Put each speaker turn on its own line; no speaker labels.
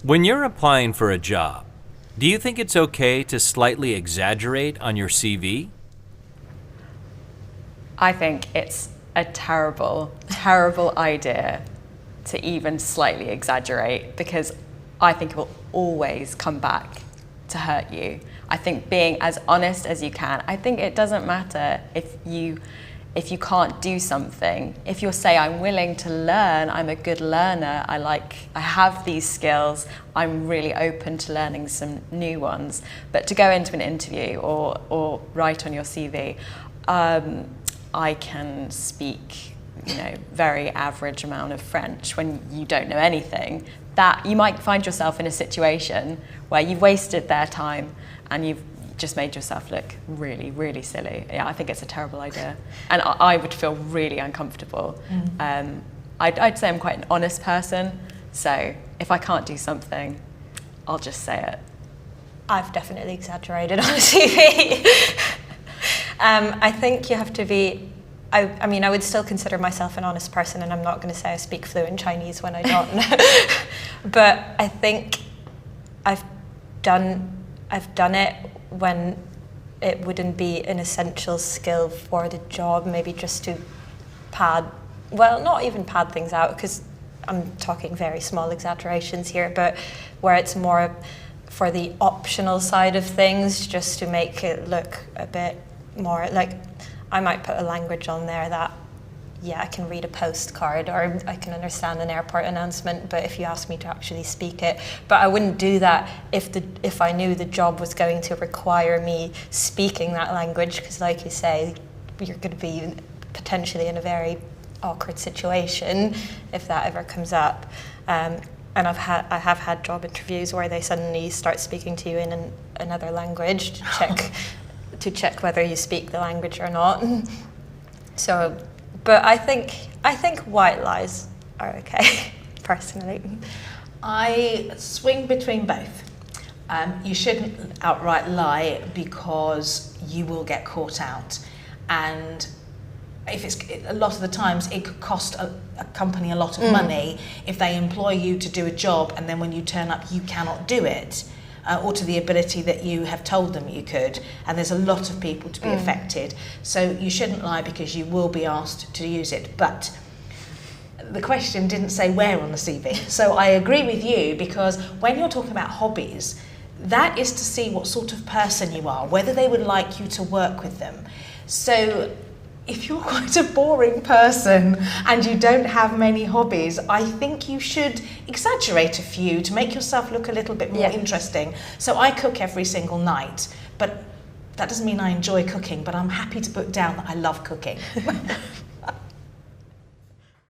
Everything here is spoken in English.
When you're applying for a job, do you think it's okay to slightly exaggerate on your CV?
I think it's a terrible, terrible idea to even slightly exaggerate, because I think it will always come back to hurt you. I think being as honest as you can, I think it doesn't matter if you can't do something. If you say, I'm willing to learn, I'm a good learner, I have these skills, I'm really open to learning some new ones. But to go into an interview or write on your CV, I can speak, very average amount of French, when you don't know anything, that you might find yourself in a situation where you've wasted their time and you've just made yourself look really, really silly. Yeah, I think it's a terrible idea. And I would feel really uncomfortable. I'd say I'm quite an honest person, so if I can't do something, I'll just say it.
I've definitely exaggerated on a CV. I think you have to be, I mean, I would still consider myself an honest person, and I'm not going to say I speak fluent Chinese when I don't. But I think I've done it when it wouldn't be an essential skill for the job, maybe just to not even pad things out, because I'm talking very small exaggerations here, but where it's more for the optional side of things, just to make it look a bit more like, I might put a language on there that, yeah, I can read a postcard or I can understand an airport announcement, but if you ask me to actually speak it, but I wouldn't do that if I knew the job was going to require me speaking that language, because like you say, you're going to be potentially in a very awkward situation if that ever comes up. And I have had job interviews where they suddenly start speaking to you in another language to check whether you speak the language or not. So, but I think white lies are okay, personally.
I swing between both. You shouldn't outright lie, because you will get caught out, and a lot of the times it could cost a company a lot of money if they employ you to do a job and then when you turn up you cannot do it, or to the ability that you have told them you could, and there's a lot of people to be affected. So you shouldn't lie, because you will be asked to use it. But the question didn't say where on the CV. So I agree with you, because when you're talking about hobbies, that is to see what sort of person you are, whether they would like you to work with them. So if you're quite a boring person and you don't have many hobbies, I think you should exaggerate a few to make yourself look a little bit more interesting. So I cook every single night, but that doesn't mean I enjoy cooking, but I'm happy to put down that I love cooking.